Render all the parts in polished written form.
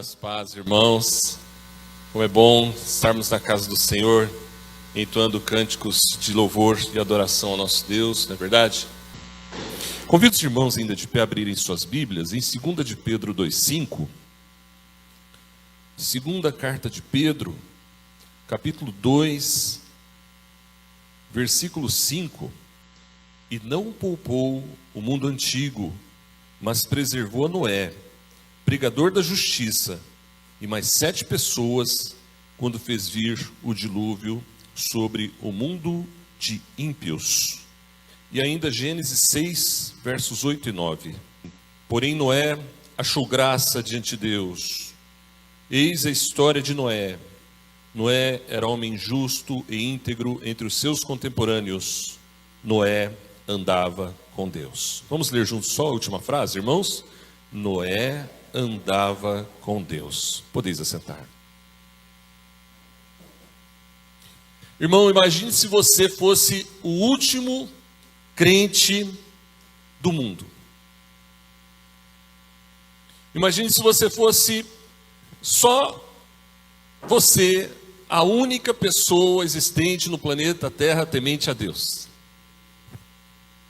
Graças, paz, irmãos. Como é bom estarmos na casa do Senhor, entoando cânticos de louvor e adoração ao nosso Deus, não é verdade? Convido os irmãos ainda de pé a abrirem suas Bíblias em 2 de Pedro 2,5. Segunda carta de Pedro, capítulo 2, versículo 5. E não poupou o mundo antigo, mas preservou a Noé, pregador da justiça, e mais 7 pessoas, quando fez vir o dilúvio sobre o mundo de ímpios. E ainda Gênesis 6, versos 8 e 9. Porém Noé achou graça diante de Deus. Eis a história de Noé. Noé era homem justo e íntegro entre os seus contemporâneos. Noé andava com Deus. Vamos ler juntos só a última frase, irmãos? Noé andava com Deus. Podeis assentar. Irmão, imagine se você fosse o último crente do mundo. Imagine se você fosse só você, a única pessoa existente no planeta Terra temente a Deus.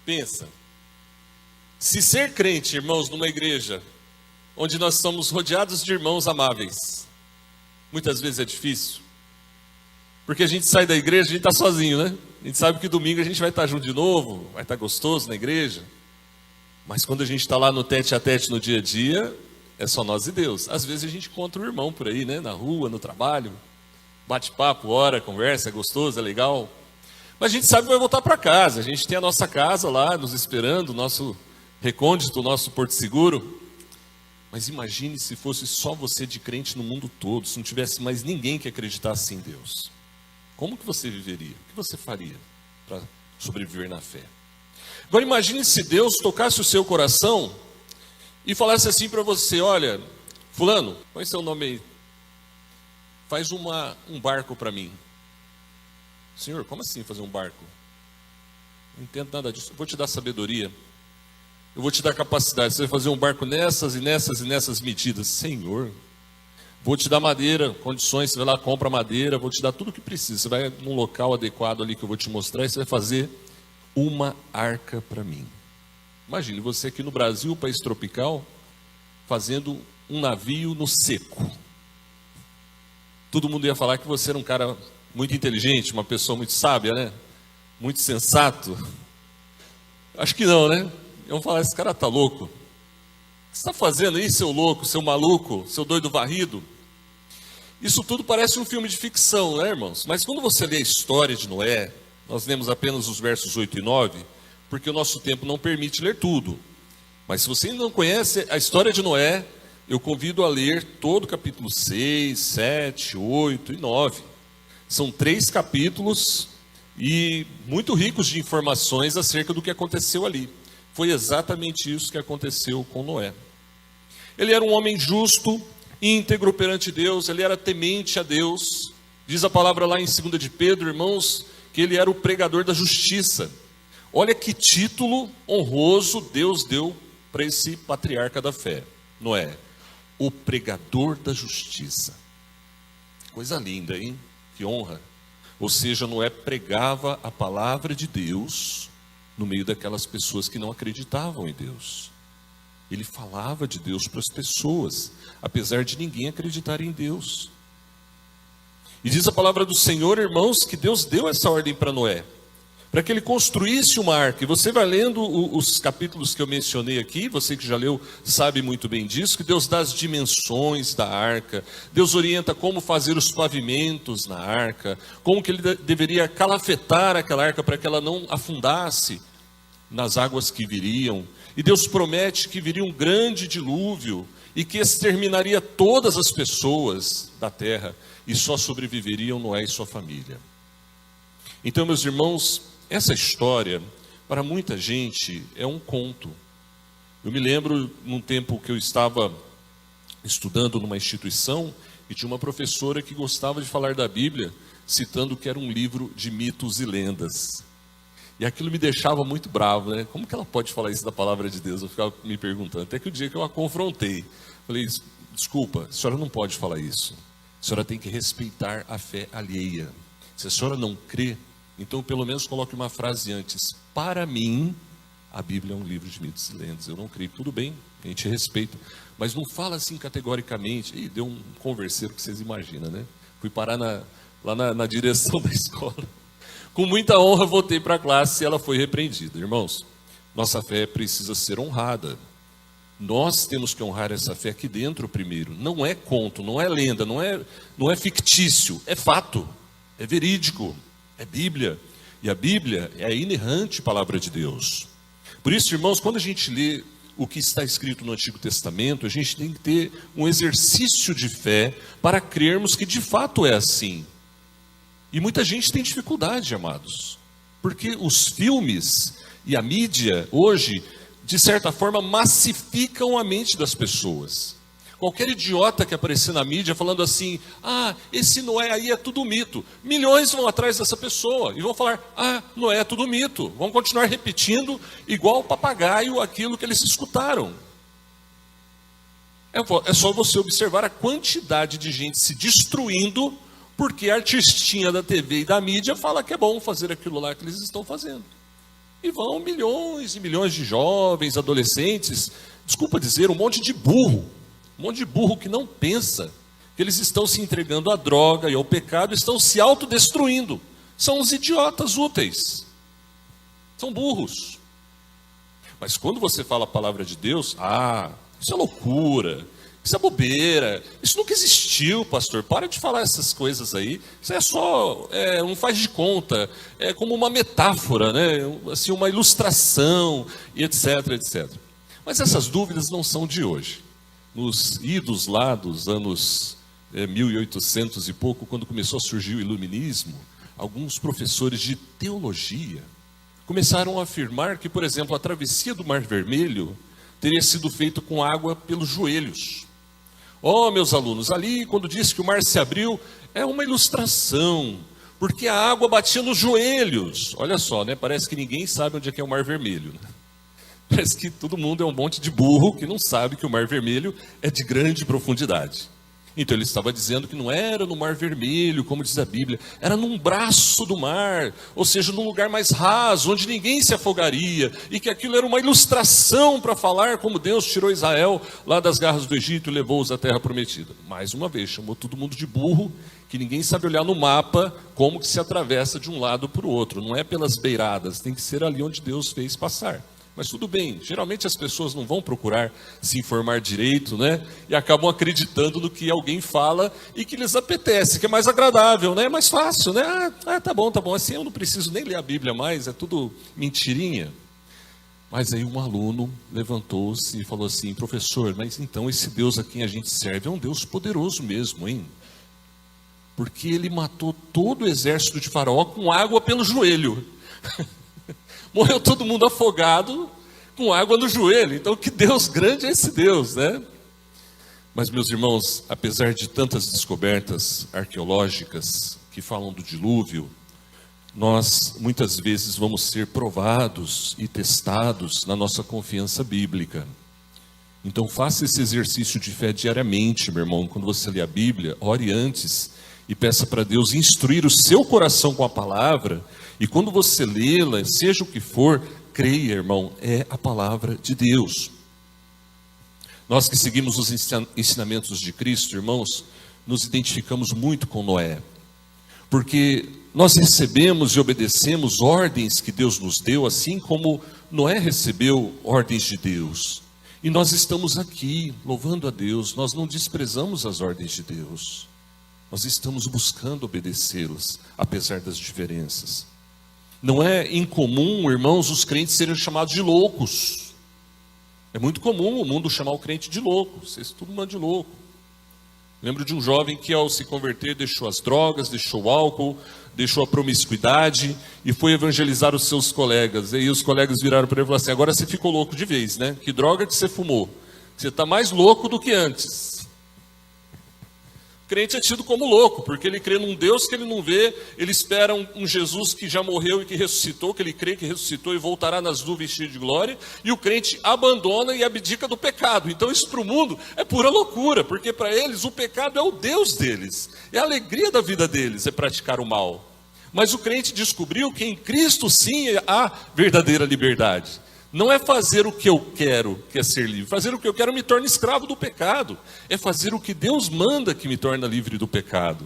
Pensa. Se ser crente, irmãos, numa igreja onde nós somos rodeados de irmãos amáveis, muitas vezes é difícil, porque a gente sai da igreja, a gente está sozinho, né? A gente sabe que domingo a gente vai estar junto de novo, vai estar gostoso na igreja, mas quando a gente está lá no tete a tete no dia a dia, é só nós e Deus. Às vezes a gente encontra um irmão por aí, né? Na rua, no trabalho, bate papo, ora, conversa, é gostoso, é legal, mas a gente sabe que vai voltar para casa. A gente tem a nossa casa lá nos esperando, o nosso recôndito, o nosso porto seguro. Mas imagine se fosse só você de crente no mundo todo, se não tivesse mais ninguém que acreditasse em Deus. Como que você viveria? O que você faria para sobreviver na fé? Agora imagine se Deus tocasse o seu coração e falasse assim para você: olha, fulano, qual é seu nome aí? Faz um barco para mim. Senhor, como assim fazer um barco? Não entendo nada disso. Eu vou te dar sabedoria. Eu vou te dar capacidade. Você vai fazer um barco nessas e nessas e nessas medidas. Senhor, vou te dar madeira, condições. Você vai lá, compra madeira. Vou te dar tudo o que precisa. Você vai num local adequado ali que eu vou te mostrar. E você vai fazer uma arca para mim. Imagine você aqui no Brasil, país tropical, fazendo um navio no seco. Todo mundo ia falar que você era um cara muito inteligente, uma pessoa muito sábia, né? Muito sensato. Acho que não, né? Iam falar: esse cara tá louco. O que você está fazendo aí, seu louco, seu maluco, seu doido varrido? Isso tudo parece um filme de ficção, né, irmãos? Mas quando você lê a história de Noé, nós lemos apenas os versos 8 e 9, porque o nosso tempo não permite ler tudo. Mas se você ainda não conhece a história de Noé, eu convido a ler todo o capítulo 6, 7, 8 e 9. São 3 capítulos e muito ricos de informações acerca do que aconteceu ali. Foi exatamente isso que aconteceu com Noé. Ele era um homem justo, íntegro perante Deus, ele era temente a Deus. Diz a palavra lá em 2 de Pedro, irmãos, que ele era o pregador da justiça. Olha que título honroso Deus deu para esse patriarca da fé, Noé. O pregador da justiça. Coisa linda, hein? Que honra. Ou seja, Noé pregava a palavra de Deus no meio daquelas pessoas que não acreditavam em Deus. Ele falava de Deus para as pessoas, apesar de ninguém acreditar em Deus. E diz a palavra do Senhor, irmãos, que Deus deu essa ordem para Noé, para que ele construísse uma arca. E você vai lendo os capítulos que eu mencionei aqui, você que já leu sabe muito bem disso, que Deus dá as dimensões da arca, Deus orienta como fazer os pavimentos na arca, como que ele deveria calafetar aquela arca para que ela não afundasse nas águas que viriam. E Deus promete que viria um grande dilúvio e que exterminaria todas as pessoas da terra e só sobreviveriam Noé e sua família. Então, meus irmãos, essa história, para muita gente, é um conto. Eu me lembro, num tempo que eu estava estudando numa instituição, e tinha uma professora que gostava de falar da Bíblia, citando que era um livro de mitos e lendas. E aquilo me deixava muito bravo, né? Como que ela pode falar isso da palavra de Deus? Eu ficava me perguntando, até que o dia que eu a confrontei. Falei: desculpa, a senhora não pode falar isso. A senhora tem que respeitar a fé alheia. Se a senhora não crê, então pelo menos coloque uma frase antes. Para mim, a Bíblia é um livro de mitos e lendas. Eu não creio. Tudo bem, a gente respeita. Mas não fala assim categoricamente. Ih, deu um converseiro que vocês imaginam, né? Fui parar lá na direção da escola. Com muita honra, voltei para a classe e ela foi repreendida. Irmãos, nossa fé precisa ser honrada. Nós temos que honrar essa fé aqui dentro primeiro. Não é conto, não é lenda, não é fictício. É fato, é verídico, é Bíblia. E a Bíblia é a inerrante palavra de Deus. Por isso, irmãos, quando a gente lê o que está escrito no Antigo Testamento, a gente tem que ter um exercício de fé para crermos que de fato é assim. E muita gente tem dificuldade, amados, porque os filmes e a mídia hoje, de certa forma, massificam a mente das pessoas. Qualquer idiota que aparecer na mídia falando assim, esse Noé aí é tudo mito. Milhões vão atrás dessa pessoa e vão falar, Noé é tudo mito. Vão continuar repetindo igual o papagaio aquilo que eles escutaram. É só você observar a quantidade de gente se destruindo porque a artistinha da TV e da mídia fala que é bom fazer aquilo lá que eles estão fazendo. E vão milhões e milhões de jovens, adolescentes, desculpa dizer, um monte de burro que não pensa, que eles estão se entregando à droga e ao pecado, estão se autodestruindo. São os idiotas úteis. São burros. Mas quando você fala a palavra de Deus, isso é loucura, isso é bobeira, isso nunca existiu, pastor, para de falar essas coisas aí, isso é só, não faz de conta, é como uma metáfora, né? Assim, uma ilustração, e etc, etc. Mas essas dúvidas não são de hoje. Nos idos lá dos anos 1800 e pouco, quando começou a surgir o iluminismo, alguns professores de teologia começaram a afirmar que, por exemplo, a travessia do Mar Vermelho teria sido feita com água pelos joelhos. Meus alunos, ali quando disse que o mar se abriu, é uma ilustração, porque a água batia nos joelhos. Olha só, né? Parece que ninguém sabe onde é que é o Mar Vermelho, né? Parece que todo mundo é um monte de burro que não sabe que o Mar Vermelho é de grande profundidade. Então ele estava dizendo que não era no Mar Vermelho, como diz a Bíblia, era num braço do mar, ou seja, num lugar mais raso, onde ninguém se afogaria, e que aquilo era uma ilustração para falar como Deus tirou Israel lá das garras do Egito e levou-os à terra prometida. Mais uma vez, chamou todo mundo de burro, que ninguém sabe olhar no mapa como que se atravessa de um lado para o outro. Não é pelas beiradas, tem que ser ali onde Deus fez passar. Mas tudo bem, geralmente as pessoas não vão procurar se informar direito, né? E acabam acreditando no que alguém fala e que lhes apetece, que é mais agradável, né? É mais fácil, né? Tá bom, assim eu não preciso nem ler a Bíblia mais, é tudo mentirinha. Mas aí um aluno levantou-se e falou assim, professor, mas então esse Deus a quem a gente serve é um Deus poderoso mesmo, hein? Porque ele matou todo o exército de Faraó com água pelo joelho. Morreu todo mundo afogado com água no joelho. Então, que Deus grande é esse Deus, né? Mas, meus irmãos, apesar de tantas descobertas arqueológicas que falam do dilúvio, nós muitas vezes vamos ser provados e testados na nossa confiança bíblica. Então, faça esse exercício de fé diariamente, meu irmão. Quando você lê a Bíblia, ore antes e peça para Deus instruir o seu coração com a palavra. E quando você lê-la, seja o que for, creia, irmão, é a palavra de Deus. Nós que seguimos os ensinamentos de Cristo, irmãos, nos identificamos muito com Noé. Porque nós recebemos e obedecemos ordens que Deus nos deu, assim como Noé recebeu ordens de Deus. E nós estamos aqui, louvando a Deus, nós não desprezamos as ordens de Deus. Nós estamos buscando obedecê-los, apesar das diferenças. Não é incomum, irmãos, os crentes serem chamados de loucos. É muito comum o mundo chamar o crente de louco. Vocês tudo mandam de louco. Lembro de um jovem que ao se converter deixou as drogas, deixou o álcool, deixou a promiscuidade e foi evangelizar os seus colegas. E aí os colegas viraram para ele e falaram assim, agora você ficou louco de vez, né? Que droga que você fumou? Você está mais louco do que antes. crente é tido como louco, porque ele crê num Deus que ele não vê, ele espera um Jesus que já morreu e que ressuscitou, que ele crê que ressuscitou e voltará nas nuvens cheio de glória, e o crente abandona e abdica do pecado. Então isso para o mundo é pura loucura, porque para eles o pecado é o Deus deles, é a alegria da vida deles, é praticar o mal. Mas o crente descobriu que em Cristo sim há verdadeira liberdade. Não é fazer o que eu quero, que é ser livre. Fazer o que eu quero me torna escravo do pecado. É fazer o que Deus manda que me torna livre do pecado.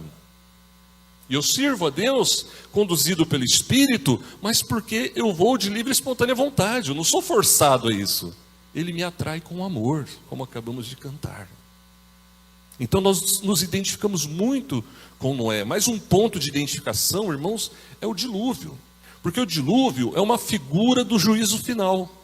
E eu sirvo a Deus conduzido pelo Espírito, mas porque eu vou de livre e espontânea vontade. Eu não sou forçado a isso. Ele me atrai com amor, como acabamos de cantar. Então nós nos identificamos muito com Noé. Mas um ponto de identificação, irmãos, é o dilúvio. Porque o dilúvio é uma figura do juízo final.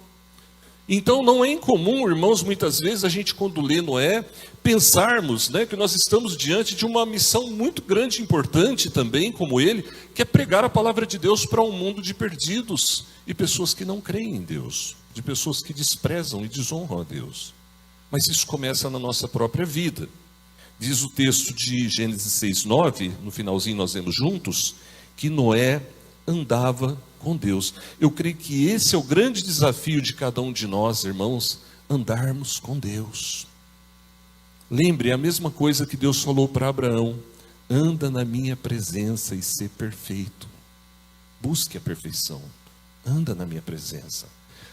Então não é incomum, irmãos, muitas vezes a gente quando lê Noé, pensarmos, que nós estamos diante de uma missão muito grande e importante também, como ele, que é pregar a palavra de Deus para um mundo de perdidos e pessoas que não creem em Deus, de pessoas que desprezam e desonram a Deus. Mas isso começa na nossa própria vida. Diz o texto de Gênesis 6:9, no finalzinho nós vemos juntos, que Noé andava com Deus. Eu creio que esse é o grande desafio de cada um de nós, irmãos, andarmos com Deus. Lembre, é a mesma coisa que Deus falou para Abraão: anda na minha presença e ser perfeito. Busque a perfeição, anda na minha presença.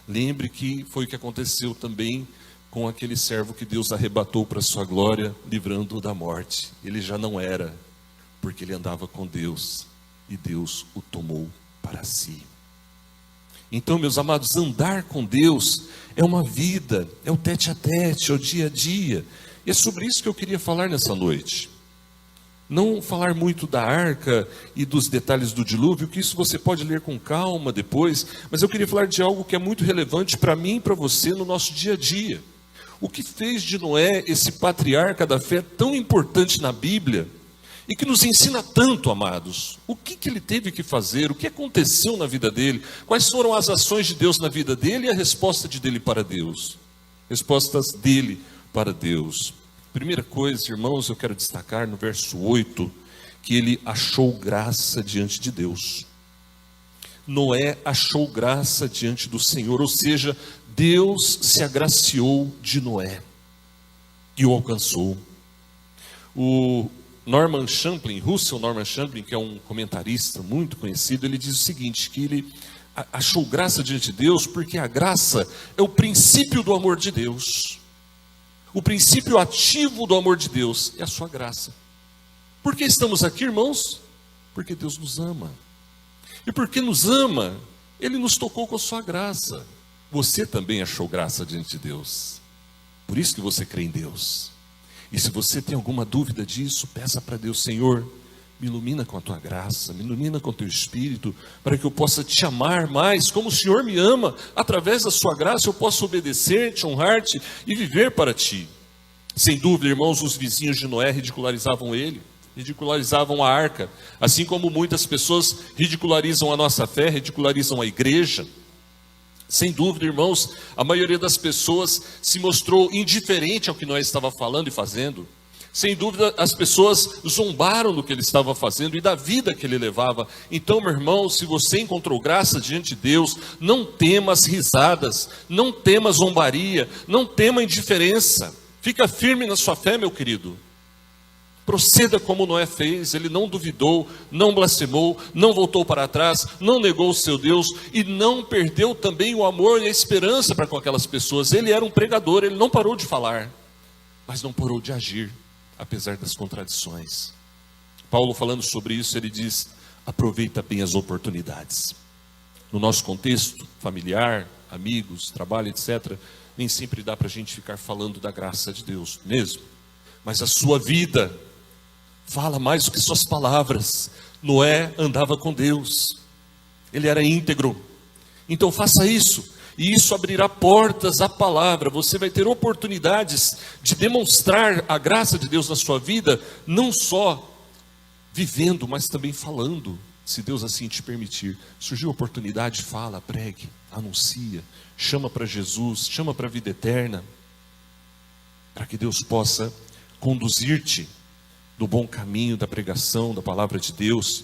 Lembre que foi o que aconteceu também com aquele servo que Deus arrebatou para a sua glória, livrando-o da morte. Ele já não era, porque ele andava com Deus, e Deus o tomou para si. Então, meus amados, andar com Deus é uma vida, é o tete a tete, é o dia a dia. E é sobre isso que eu queria falar nessa noite. Não falar muito da arca e dos detalhes do dilúvio, que isso você pode ler com calma depois, mas eu queria falar de algo que é muito relevante para mim e para você no nosso dia a dia. O que fez de Noé esse patriarca da fé tão importante na Bíblia, e que nos ensina tanto, amados. O que ele teve que fazer, o que aconteceu na vida dele, quais foram as ações de Deus na vida dele e a resposta dele para Deus. Respostas dele para Deus. Primeira coisa, irmãos, eu quero destacar no verso 8, que ele achou graça diante de Deus. Noé achou graça diante do Senhor, ou seja, Deus se agraciou de Noé e o alcançou. O Russell Norman Champlin, que é um comentarista muito conhecido, ele diz o seguinte, que ele achou graça diante de Deus, porque a graça é o princípio do amor de Deus. O princípio ativo do amor de Deus é a sua graça. Por que estamos aqui, irmãos? Porque Deus nos ama. E porque nos ama, Ele nos tocou com a sua graça. Você também achou graça diante de Deus. Por isso que você crê em Deus. E se você tem alguma dúvida disso, peça para Deus: Senhor, me ilumina com a tua graça, me ilumina com o teu Espírito, para que eu possa te amar mais, como o Senhor me ama. Através da sua graça eu posso obedecer-te, honrar-te e viver para ti. Sem dúvida, irmãos, os vizinhos de Noé ridicularizavam ele, ridicularizavam a arca, assim como muitas pessoas ridicularizam a nossa fé, ridicularizam a igreja. Sem dúvida, irmãos, a maioria das pessoas se mostrou indiferente ao que Noé estava falando e fazendo. Sem dúvida, as pessoas zombaram do que ele estava fazendo e da vida que ele levava. Então, meu irmão, se você encontrou graça diante de Deus, não tema as risadas, não tema a zombaria, não tema a indiferença. Fica firme na sua fé, meu querido. Proceda como Noé fez. Ele não duvidou, não blasfemou, não voltou para trás, não negou o seu Deus e não perdeu também o amor e a esperança para com aquelas pessoas. Ele era um pregador, ele não parou de falar, mas não parou de agir, apesar das contradições. Paulo, falando sobre isso, ele diz: aproveita bem as oportunidades. No nosso contexto familiar, amigos, trabalho, etc., nem sempre dá para a gente ficar falando da graça de Deus mesmo, mas a sua vida fala mais do que suas palavras. Noé andava com Deus, ele era íntegro. Então faça isso, e isso abrirá portas à palavra. Você vai ter oportunidades de demonstrar a graça de Deus na sua vida, não só vivendo, mas também falando, se Deus assim te permitir. Surgiu a oportunidade, fala, pregue, anuncia, chama para Jesus, chama para a vida eterna, para que Deus possa conduzir-te do bom caminho, da pregação, da palavra de Deus,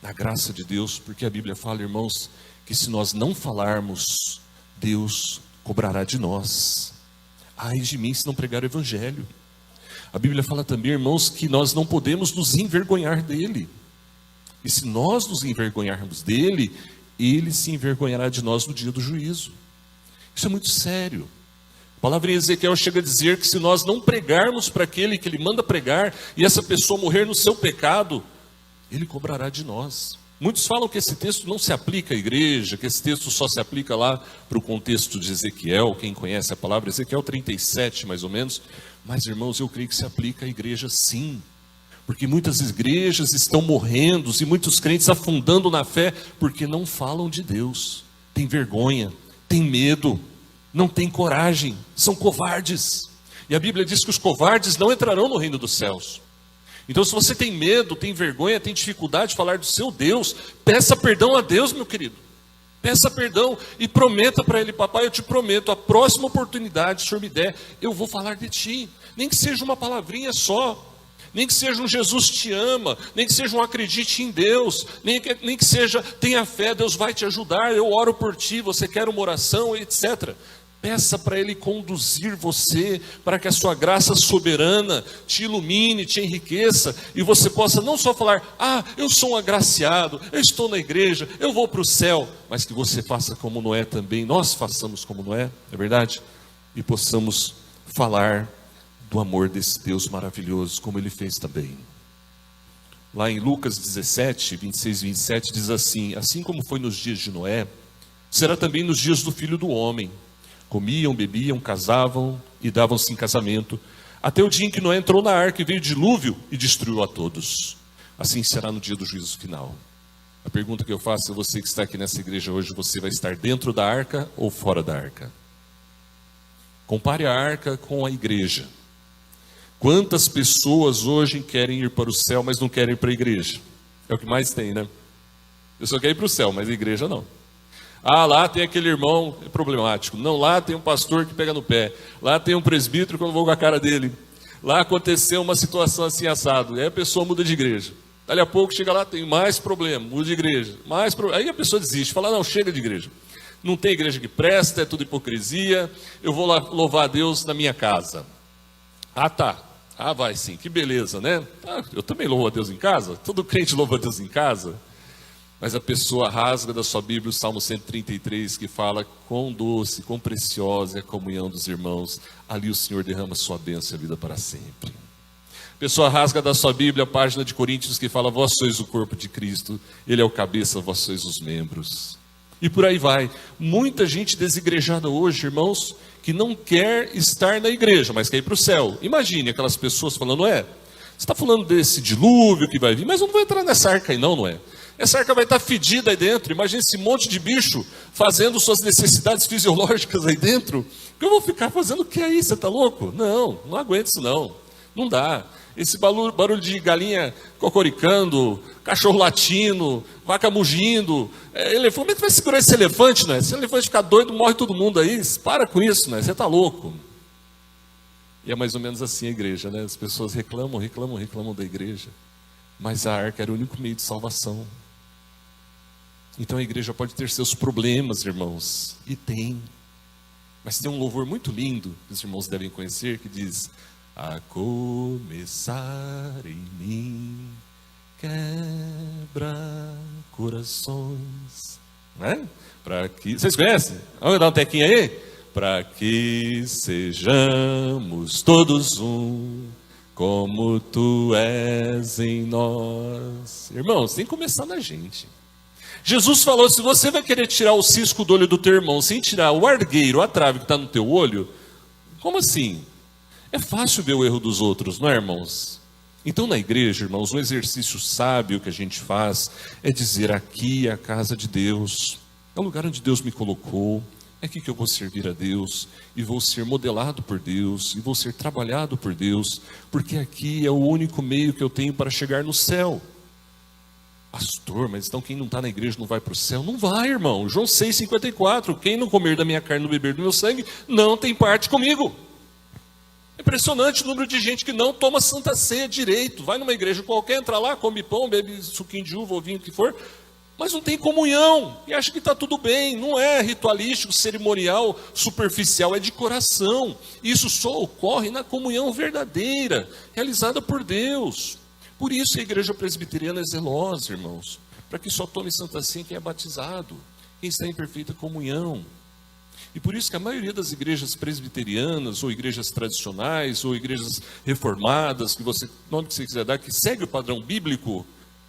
da graça de Deus, porque a Bíblia fala, irmãos, que se nós não falarmos, Deus cobrará de nós. Ai de mim se não pregar o Evangelho. A Bíblia fala também, irmãos, que nós não podemos nos envergonhar dele. E se nós nos envergonharmos dele, ele se envergonhará de nós no dia do juízo. Isso é muito sério. A palavra em Ezequiel chega a dizer que se nós não pregarmos para aquele que ele manda pregar, e essa pessoa morrer no seu pecado, ele cobrará de nós. Muitos falam que esse texto não se aplica à igreja, que esse texto só se aplica lá para o contexto de Ezequiel. Quem conhece a palavra, Ezequiel 37 mais ou menos. Mas irmãos, eu creio que se aplica à igreja sim. Porque muitas igrejas estão morrendo e muitos crentes afundando na fé porque não falam de Deus. Tem vergonha, tem medo, não tem coragem, são covardes. E a Bíblia diz que os covardes não entrarão no reino dos céus. Então se você tem medo, tem vergonha, tem dificuldade de falar do seu Deus, peça perdão a Deus, meu querido. Peça perdão e prometa para ele: papai, eu te prometo, a próxima oportunidade que o Senhor me der, eu vou falar de ti. Nem que seja uma palavrinha só. Nem que seja um Jesus te ama, nem que seja um acredite em Deus, nem que seja tenha fé, Deus vai te ajudar, eu oro por ti, você quer uma oração, etc. Peça para Ele conduzir você, para que a sua graça soberana te ilumine, te enriqueça, e você possa não só falar: ah, eu sou um agraciado, eu estou na igreja, eu vou para o céu, mas que você faça como Noé também, nós façamos como Noé, é verdade? E possamos falar do amor desse Deus maravilhoso, como ele fez também. Lá em Lucas 17, 26 e 27, diz assim: assim como foi nos dias de Noé, será também nos dias do Filho do Homem. Comiam, bebiam, casavam e davam-se em casamento, até o dia em que Noé entrou na arca e veio o dilúvio e destruiu a todos. Assim será no dia do juízo final. A pergunta que eu faço a você que está aqui nessa igreja hoje: você vai estar dentro da arca ou fora da arca? Compare a arca com a igreja. Quantas pessoas hoje querem ir para o céu, mas não querem ir para a igreja? É o que mais tem, né? Eu só quero ir para o céu, mas a igreja não. Ah, lá tem aquele irmão problemático. Não, lá tem um pastor que pega no pé. Lá tem um presbítero que eu não vou com a cara dele. Lá aconteceu uma situação assim assado. Aí a pessoa muda de igreja. Dali a pouco chega lá, tem mais problema, muda de igreja. Aí a pessoa desiste, fala: não, chega de igreja. Não tem igreja que presta, é tudo hipocrisia. Eu vou lá louvar a Deus na minha casa. Ah, tá. Ah, vai sim, que beleza, né? Ah, eu também louvo a Deus em casa, todo crente louva a Deus em casa. Mas a pessoa rasga da sua Bíblia o Salmo 133, que fala: quão doce, quão preciosa é a comunhão dos irmãos, ali o Senhor derrama sua bênção e a vida para sempre. A pessoa rasga da sua Bíblia a página de Coríntios que fala: vós sois o corpo de Cristo, Ele é o cabeça, vós sois os membros. E por aí vai. Muita gente desigrejada hoje, irmãos, que não quer estar na igreja, mas quer ir para o céu. Imagine aquelas pessoas falando: você está falando desse dilúvio que vai vir, mas eu não vou entrar nessa arca aí não é? Essa arca vai estar fedida aí dentro. Imagine esse monte de bicho fazendo suas necessidades fisiológicas aí dentro. Eu vou ficar fazendo o que aí? Você está louco? Não, não aguento isso não. Não dá. Esse barulho de galinha cocoricando, cachorro latindo, vaca mugindo, elefante. Como é que vai segurar esse elefante, né? Se o elefante ficar doido, morre todo mundo aí. Para com isso, né? Você está louco. E é mais ou menos assim a igreja, né? As pessoas reclamam da igreja. Mas a arca era o único meio de salvação. Então a igreja pode ter seus problemas, irmãos. E tem. Mas tem um louvor muito lindo, que os irmãos devem conhecer, que diz: a começar em mim, quebra corações. Não é? Para que... Vocês conhecem? Vamos dar um tequinho aí? Para que sejamos todos um, como tu és em nós. Irmãos, tem que começar na gente. Jesus falou: se você vai querer tirar o cisco do olho do teu irmão sem tirar o argueiro, a trave que está no teu olho, como assim? É fácil ver o erro dos outros, não é, irmãos? Então na igreja, irmãos, um exercício sábio que a gente faz é dizer: aqui é a casa de Deus, é o lugar onde Deus me colocou, é aqui que eu vou servir a Deus, e vou ser modelado por Deus, e vou ser trabalhado por Deus, porque aqui é o único meio que eu tenho para chegar no céu. Pastor, mas então quem não está na igreja não vai para o céu? Não vai, irmão. João 6,54, quem não comer da minha carne e não beber do meu sangue, não tem parte comigo. É impressionante o número de gente que não toma Santa Ceia direito. Vai numa igreja qualquer, entra lá, come pão, bebe suquinho de uva, ou vinho, o que for, mas não tem comunhão, e acha que está tudo bem. Não é ritualístico, cerimonial, superficial, é de coração. Isso só ocorre na comunhão verdadeira, realizada por Deus. Por isso a igreja presbiteriana é zelosa, irmãos, para que só tome Santa Ceia quem é batizado, quem está em perfeita comunhão. E por isso que a maioria das igrejas presbiterianas, ou igrejas tradicionais, ou igrejas reformadas, nome que você quiser dar, que segue o padrão bíblico,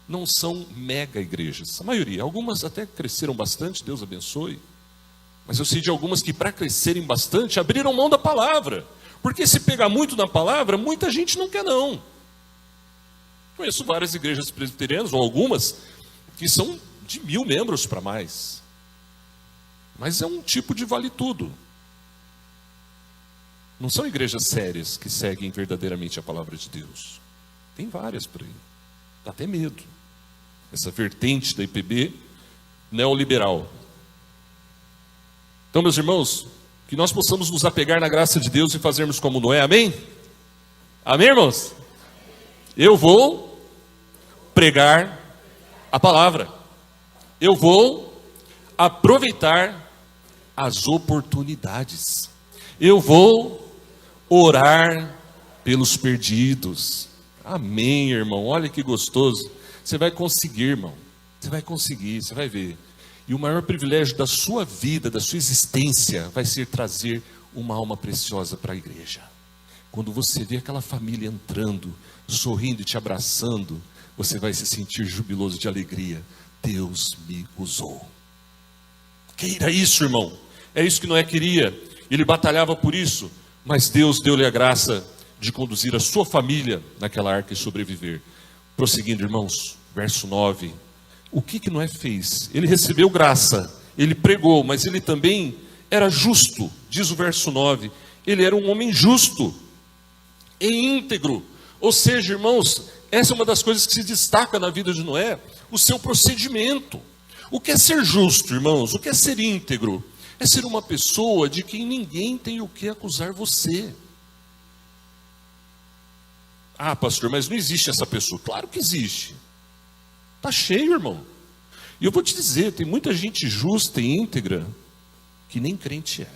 não são mega igrejas. A maioria, algumas até cresceram bastante, Deus abençoe. Mas eu sei de algumas que, para crescerem bastante, abriram mão da palavra. Porque se pegar muito na palavra, muita gente não quer não. Conheço várias igrejas presbiterianas, ou algumas, que são de 1000 membros para mais. Mas é um tipo de vale tudo. Não são igrejas sérias que seguem verdadeiramente a palavra de Deus. Tem várias por aí. Dá até medo. Essa vertente da IPB neoliberal. Então, meus irmãos, que nós possamos nos apegar na graça de Deus e fazermos como Noé, amém? Amém, irmãos? Eu vou pregar a palavra. Eu vou aproveitar as oportunidades. Eu vou orar pelos perdidos. Amém, irmão. Olha que gostoso. Você vai conseguir, irmão. Você vai conseguir, você vai ver. E o maior privilégio da sua vida, da sua existência, vai ser trazer uma alma preciosa para a igreja. Quando você vê aquela família entrando, sorrindo e te abraçando, você vai se sentir jubiloso de alegria. Deus me usou. Queira isso, irmão. É isso que Noé queria. Ele batalhava por isso, mas Deus deu-lhe a graça de conduzir a sua família naquela arca e sobreviver. Prosseguindo, irmãos, verso 9. O que Noé fez? Ele recebeu graça, ele pregou, mas ele também era justo. Diz o verso 9. Ele era um homem justo e íntegro. Ou seja, irmãos, essa é uma das coisas que se destaca na vida de Noé, o seu procedimento. O que é ser justo, irmãos? O que é ser íntegro? É ser uma pessoa de quem ninguém tem o que acusar você. Ah, pastor, mas não existe essa pessoa. Claro que existe. Está cheio, irmão. E eu vou te dizer, tem muita gente justa e íntegra que nem crente é.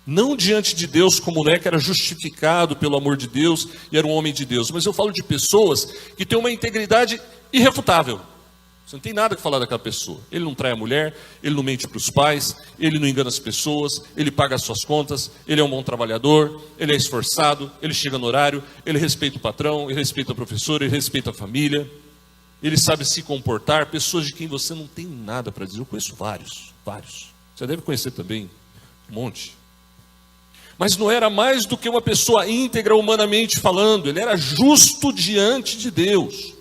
Não diante de Deus como Noé, que era justificado pelo amor de Deus e era um homem de Deus. Mas eu falo de pessoas que têm uma integridade irrefutável. Você não tem nada que falar daquela pessoa. Ele não trai a mulher, ele não mente para os pais, ele não engana as pessoas, ele paga as suas contas, ele é um bom trabalhador, ele é esforçado, ele chega no horário, ele respeita o patrão, ele respeita a professora, ele respeita a família, ele sabe se comportar. Pessoas de quem você não tem nada para dizer. Eu conheço vários. Você deve conhecer também um monte. Mas não era mais do que uma pessoa íntegra humanamente falando, ele era justo diante de Deus.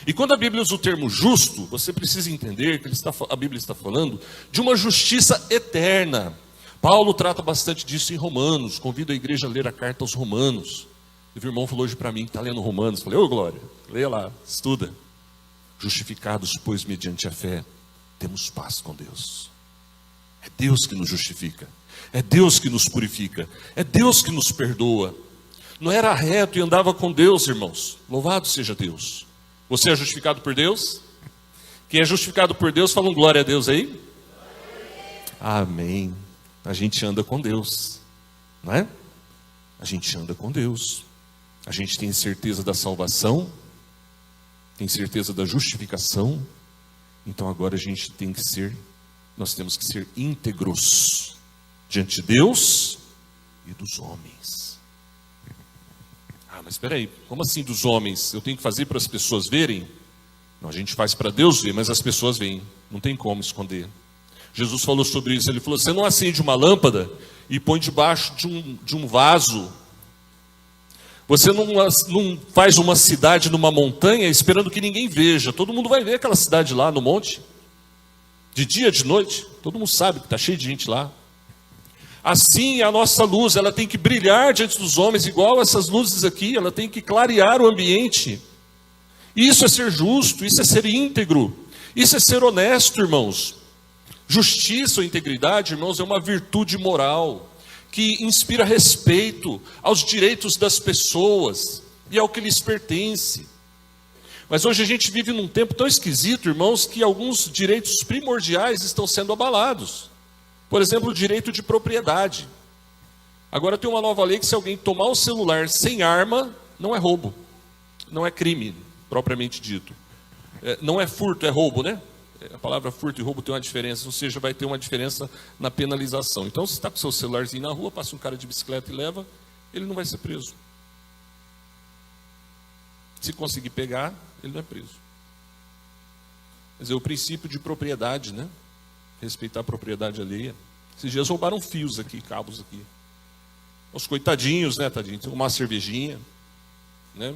E quando a Bíblia usa o termo justo, você precisa entender que a Bíblia está falando de uma justiça eterna. Paulo trata bastante disso em Romanos. Convido a igreja a ler a carta aos Romanos. E o irmão falou hoje para mim que está lendo Romanos. Falei, ô Glória, leia lá, estuda. Justificados, pois, mediante a fé, temos paz com Deus. É Deus que nos justifica. É Deus que nos purifica. É Deus que nos perdoa. Não era reto e andava com Deus, irmãos. Louvado seja Deus. Você é justificado por Deus? Quem é justificado por Deus, fala um glória a Deus aí. Amém. A gente anda com Deus, não é? A gente anda com Deus. A gente tem certeza da salvação, tem certeza da justificação. Então agora nós temos que ser íntegros diante de Deus e dos homens. Ah, mas espera aí, como assim dos homens? Eu tenho que fazer para as pessoas verem? Não, a gente faz para Deus ver, mas as pessoas veem. Não tem como esconder. Jesus falou sobre isso. Ele falou, você não acende uma lâmpada e põe debaixo de um vaso. Você não faz uma cidade numa montanha esperando que ninguém veja. Todo mundo vai ver aquela cidade lá no monte. De dia, de noite. Todo mundo sabe que está cheio de gente lá. Assim a nossa luz, ela tem que brilhar diante dos homens, igual essas luzes aqui, ela tem que clarear o ambiente. Isso é ser justo, isso é ser íntegro, isso é ser honesto, irmãos. Justiça ou integridade, irmãos, é uma virtude moral que inspira respeito aos direitos das pessoas e ao que lhes pertence. Mas hoje a gente vive num tempo tão esquisito, irmãos, que alguns direitos primordiais estão sendo abalados. Por exemplo, o direito de propriedade. Agora tem uma nova lei que se alguém tomar o celular sem arma, não é roubo, não é crime, propriamente dito. Não é furto, é roubo, né? A palavra furto e roubo tem uma diferença, ou seja, vai ter uma diferença na penalização. Então, se está com o seu celularzinho na rua, passa um cara de bicicleta e leva, ele não vai ser preso. Se conseguir pegar, ele não é preso. Mas é o princípio de propriedade, né? Respeitar a propriedade alheia. Esses dias roubaram fios aqui, cabos aqui. Os coitadinhos, né, tadinho? Tem uma cervejinha, né?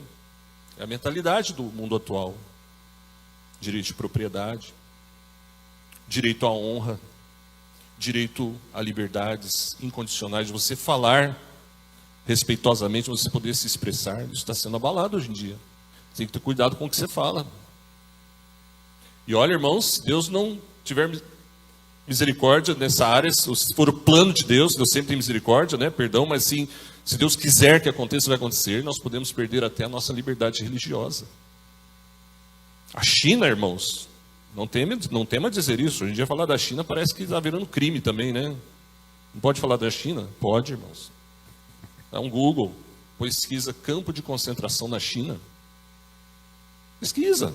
É a mentalidade do mundo atual. Direito de propriedade, direito à honra, direito a liberdades incondicionais, de você falar respeitosamente, você poder se expressar. Isso está sendo abalado hoje em dia. Você tem que ter cuidado com o que você fala. E olha, irmãos, se Deus não tiver misericórdia nessa área, se for o plano de Deus, Deus sempre tem misericórdia, né? Perdão, mas sim, se Deus quiser que aconteça, vai acontecer, nós podemos perder até a nossa liberdade religiosa. A China, irmãos, não tema dizer isso. Hoje em dia falar da China parece que está virando crime também, né? Não pode falar da China? Pode, irmãos. Dá um Google, pesquisa campo de concentração na China. Pesquisa.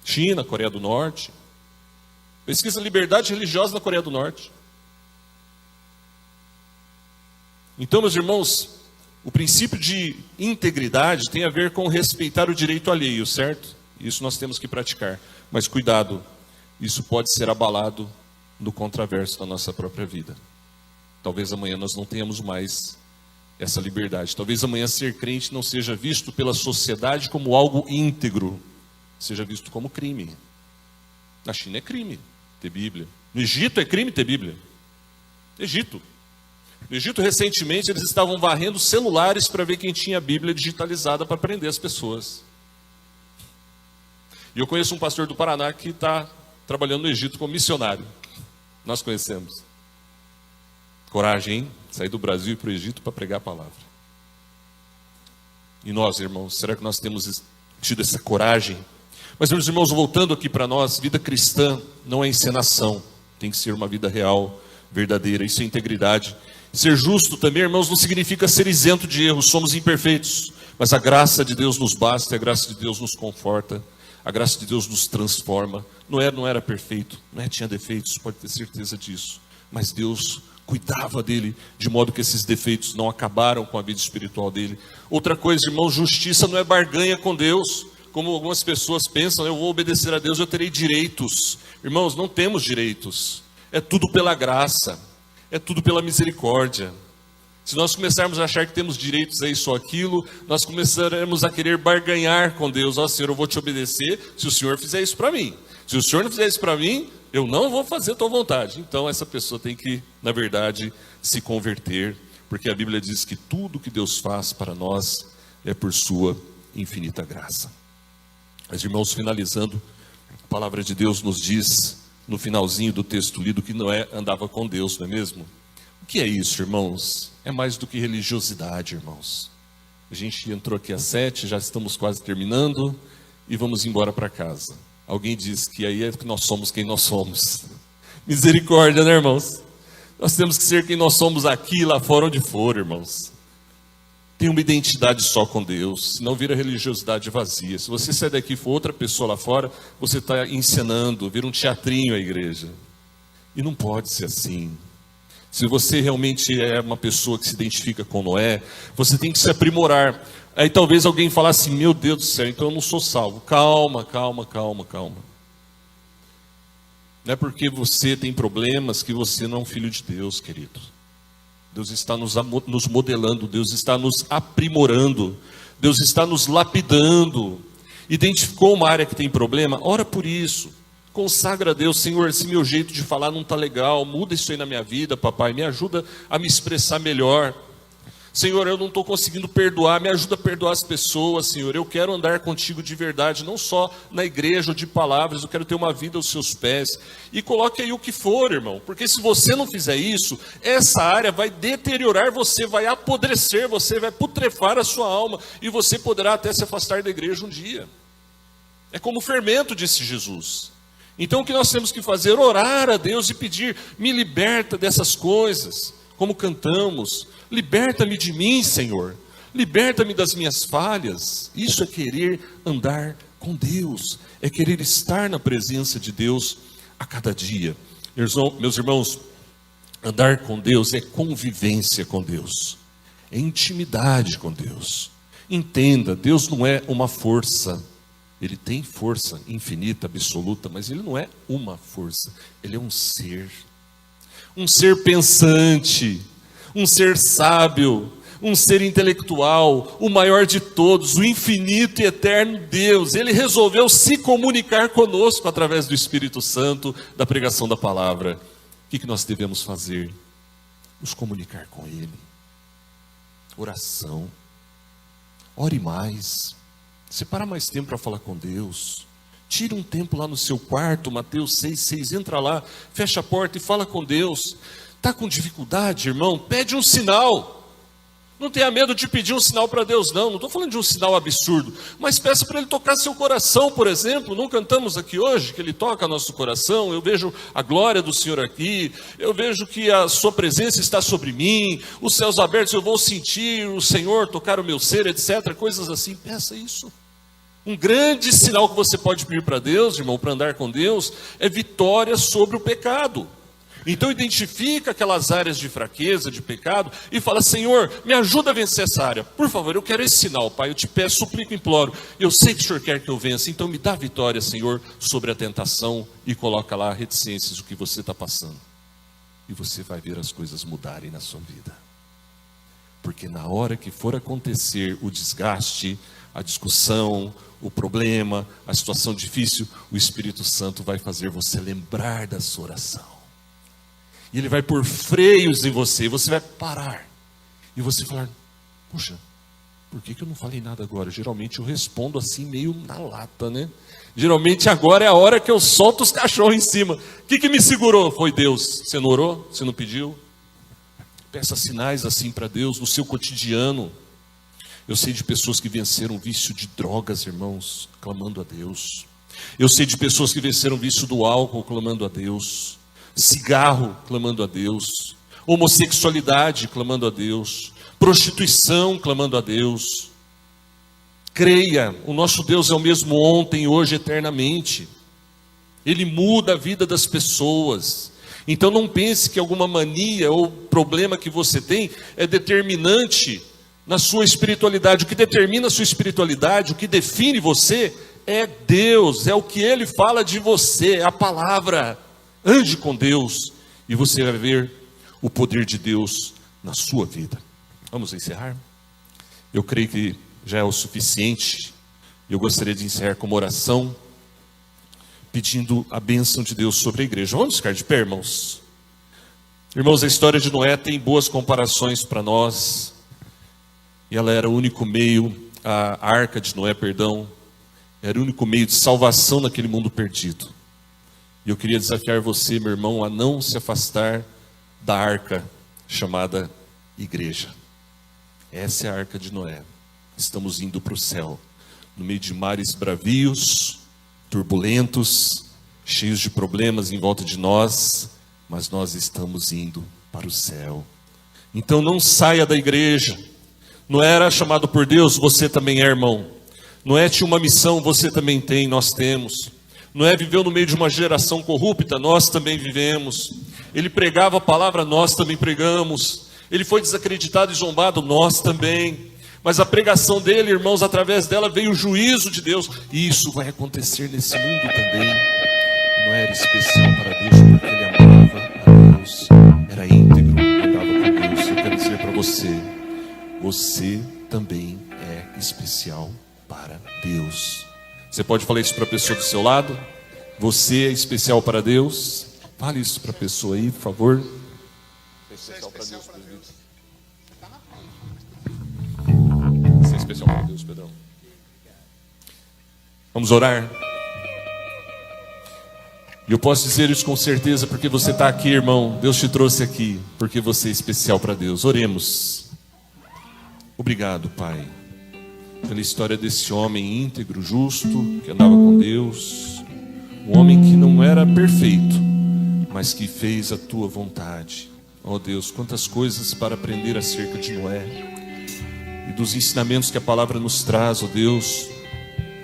China, Coreia do Norte. Pesquisa liberdade religiosa na Coreia do Norte. Então, meus irmãos, o princípio de integridade tem a ver com respeitar o direito alheio, certo? Isso nós temos que praticar. Mas cuidado, isso pode ser abalado no contraverso da nossa própria vida. Talvez amanhã nós não tenhamos mais essa liberdade. Talvez amanhã ser crente não seja visto pela sociedade como algo íntegro, seja visto como crime. Na China é crime ter Bíblia. No Egito é crime ter Bíblia. Egito. No Egito, recentemente, eles estavam varrendo celulares para ver quem tinha a Bíblia digitalizada para prender as pessoas. E eu conheço um pastor do Paraná que está trabalhando no Egito como missionário. Nós conhecemos. Coragem, hein? Sair do Brasil e para o Egito para pregar a palavra. E nós, irmãos, será que nós temos tido essa coragem? Mas, meus irmãos, voltando aqui para nós, vida cristã não é encenação. Tem que ser uma vida real, verdadeira. Isso é integridade. Ser justo também, irmãos, não significa ser isento de erros. Somos imperfeitos. Mas a graça de Deus nos basta, a graça de Deus nos conforta. A graça de Deus nos transforma. Noé não era perfeito, Noé tinha defeitos, pode ter certeza disso. Mas Deus cuidava dele, de modo que esses defeitos não acabaram com a vida espiritual dele. Outra coisa, irmão, justiça não é barganha com Deus. Como algumas pessoas pensam, eu vou obedecer a Deus, eu terei direitos. Irmãos, não temos direitos. É tudo pela graça, é tudo pela misericórdia. Se nós começarmos a achar que temos direitos a isso ou aquilo, nós começaremos a querer barganhar com Deus. Ó, Senhor, eu vou te obedecer se o Senhor fizer isso para mim. Se o Senhor não fizer isso para mim, eu não vou fazer a tua vontade. Então essa pessoa tem que, na verdade, se converter, porque a Bíblia diz que tudo que Deus faz para nós é por sua infinita graça. Mas, irmãos, finalizando, a palavra de Deus nos diz, no finalzinho do texto lido, que Noé andava com Deus, não é mesmo? O que é isso, irmãos? É mais do que religiosidade, irmãos. A gente entrou aqui às 7, já estamos quase terminando e vamos embora para casa. Alguém diz que aí é que nós somos quem nós somos. Misericórdia, né, irmãos? Nós temos que ser quem nós somos aqui, lá fora, onde for, irmãos. Tem uma identidade só com Deus, senão vira religiosidade vazia. Se você sair daqui e for outra pessoa lá fora, você está encenando, vira um teatrinho a igreja. E não pode ser assim. Se você realmente é uma pessoa que se identifica com Noé, você tem que se aprimorar. Aí talvez alguém falasse assim, meu Deus do céu, então eu não sou salvo. Calma. Não é porque você tem problemas que você não é um filho de Deus, querido. Deus está nos modelando, Deus está nos aprimorando, Deus está nos lapidando. Identificou uma área que tem problema? Ora por isso. Consagra a Deus, Senhor, esse meu jeito de falar não está legal, muda isso aí na minha vida, papai, me ajuda a me expressar melhor. Senhor, eu não estou conseguindo perdoar, me ajuda a perdoar as pessoas, Senhor. Eu quero andar contigo de verdade, não só na igreja ou de palavras, eu quero ter uma vida aos seus pés. E coloque aí o que for, irmão, porque se você não fizer isso, essa área vai deteriorar você, vai apodrecer você, vai putrefar a sua alma, e você poderá até se afastar da igreja um dia. É como o fermento, disse Jesus. Então o que nós temos que fazer? Orar a Deus e pedir, me liberta dessas coisas, como cantamos. Liberta-me de mim, Senhor. Liberta-me das minhas falhas. Isso é querer andar com Deus. É querer estar na presença de Deus a cada dia. Meus irmãos, andar com Deus é convivência com Deus. É intimidade com Deus. Entenda, Deus não é uma força. Ele tem força infinita, absoluta, mas Ele não é uma força. Ele é um ser. Um ser pensante. Um ser sábio, um ser intelectual, o maior de todos, o infinito e eterno Deus. Ele resolveu se comunicar conosco através do Espírito Santo, da pregação da palavra. O que nós devemos fazer? Nos comunicar com Ele. Oração. Ore mais. Separa mais tempo para falar com Deus. Tire um tempo lá no seu quarto, Mateus 6,6, entra lá, fecha a porta e fala com Deus. Está com dificuldade, irmão? Pede um sinal. Não tenha medo de pedir um sinal para Deus, não. Não estou falando de um sinal absurdo. Mas peça para Ele tocar seu coração, por exemplo. Não cantamos aqui hoje que Ele toca nosso coração. Eu vejo a glória do Senhor aqui. Eu vejo que a sua presença está sobre mim. Os céus abertos, eu vou sentir o Senhor tocar o meu ser, etc. Coisas assim. Peça isso. Um grande sinal que você pode pedir para Deus, irmão, para andar com Deus, é vitória sobre o pecado. Então identifica aquelas áreas de fraqueza, de pecado, e fala, Senhor, me ajuda a vencer essa área. Por favor, eu quero esse sinal, Pai, eu te peço, suplico, imploro. Eu sei que o Senhor quer que eu vença, então me dá vitória, Senhor, sobre a tentação, e coloca lá reticências, o que você está passando. E você vai ver as coisas mudarem na sua vida. Porque na hora que for acontecer o desgaste, a discussão, o problema, a situação difícil, o Espírito Santo vai fazer você lembrar da sua oração. E Ele vai pôr freios em você, e você vai parar. E você falar, puxa, por que eu não falei nada agora? Geralmente eu respondo assim meio na lata, né? Geralmente agora é a hora que eu solto os cachorros em cima. O que me segurou? Foi Deus. Você não orou? Você não pediu? Peça sinais assim para Deus no seu cotidiano. Eu sei de pessoas que venceram o vício de drogas, irmãos, clamando a Deus. Eu sei de pessoas que venceram o vício do álcool, clamando a Deus. Cigarro, clamando a Deus. Homossexualidade, clamando a Deus. Prostituição, clamando a Deus. Creia, o nosso Deus é o mesmo ontem, hoje, eternamente. Ele muda a vida das pessoas. Então não pense que alguma mania ou problema que você tem é determinante na sua espiritualidade. O que determina a sua espiritualidade, o que define você é Deus, é o que Ele fala de você, é a palavra. Ande com Deus e você vai ver o poder de Deus na sua vida. Vamos encerrar? Eu creio que já é o suficiente. Eu gostaria de encerrar com uma oração, pedindo a bênção de Deus sobre a igreja. Vamos ficar de pé, irmãos? Irmãos, a história de Noé tem boas comparações para nós. E ela era o único meio, a arca de Noé, era o único meio de salvação naquele mundo perdido. E eu queria desafiar você, meu irmão, a não se afastar da arca chamada igreja. Essa é a arca de Noé. Estamos indo para o céu, no meio de mares bravios, turbulentos, cheios de problemas em volta de nós, mas nós estamos indo para o céu. Então não saia da igreja. Noé era chamado por Deus, você também é, irmão. Noé tinha uma missão, você também tem, nós temos. Noé viveu no meio de uma geração corrupta, nós também vivemos. Ele pregava a palavra, nós também pregamos. Ele foi desacreditado e zombado, nós também. Mas a pregação dele, irmãos, através dela veio o juízo de Deus. E isso vai acontecer nesse mundo também. Noé era especial para Deus porque ele amava a Deus. Era íntegro, andava com Deus. Eu quero dizer para você, você também é especial para Deus. Você pode falar isso para a pessoa do seu lado? Você é especial para Deus? Fale isso para a pessoa aí, por favor. É especial para Deus, Isso é especial para Deus, Pedrão. Vamos orar. E eu posso dizer isso com certeza porque você está aqui, irmão. Deus te trouxe aqui porque você é especial para Deus. Oremos. Obrigado, Pai, pela história desse homem íntegro, justo, que andava com Deus. Um homem que não era perfeito, mas que fez a tua vontade. Oh Deus, quantas coisas para aprender acerca de Noé e dos ensinamentos que a palavra nos traz, oh Deus,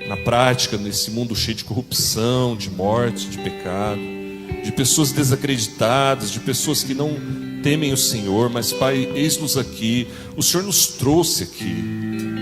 na prática, nesse mundo cheio de corrupção, de morte, de pecado, de pessoas desacreditadas, de pessoas que não temem o Senhor. Mas Pai, eis-nos aqui, o Senhor nos trouxe aqui,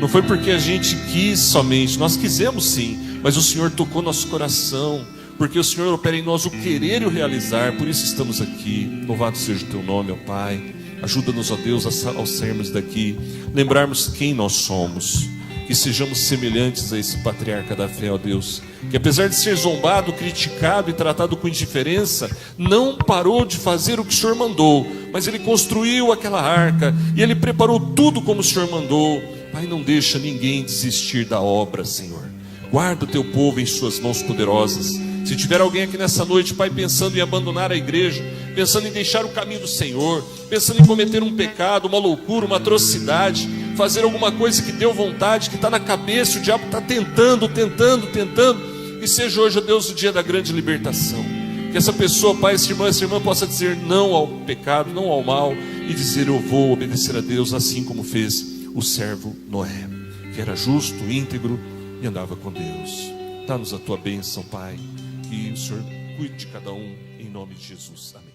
não foi porque a gente quis somente, nós quisemos sim, mas o Senhor tocou nosso coração, porque o Senhor opera em nós o querer e o realizar. Por isso estamos aqui. Louvado seja o teu nome, ó Pai. Ajuda-nos, ó Deus, ao sairmos daqui, lembrarmos quem nós somos, que sejamos semelhantes a esse patriarca da fé, ó Deus, que apesar de ser zombado, criticado e tratado com indiferença, não parou de fazer o que o Senhor mandou, mas ele construiu aquela arca e ele preparou tudo como o Senhor mandou. Pai, não deixa ninguém desistir da obra, Senhor. Guarda o teu povo em suas mãos poderosas. Se tiver alguém aqui nessa noite, Pai, pensando em abandonar a igreja, pensando em deixar o caminho do Senhor, pensando em cometer um pecado, uma loucura, uma atrocidade, fazer alguma coisa que deu vontade, que está na cabeça, o diabo está tentando, que seja hoje, ó Deus, o dia da grande libertação. Que essa pessoa, Pai, essa irmã possa dizer não ao pecado, não ao mal, e dizer: eu vou obedecer a Deus, assim como fez o servo Noé, que era justo, íntegro e andava com Deus. Dá-nos a tua bênção, Pai, que o Senhor cuide de cada um, em nome de Jesus. Amém.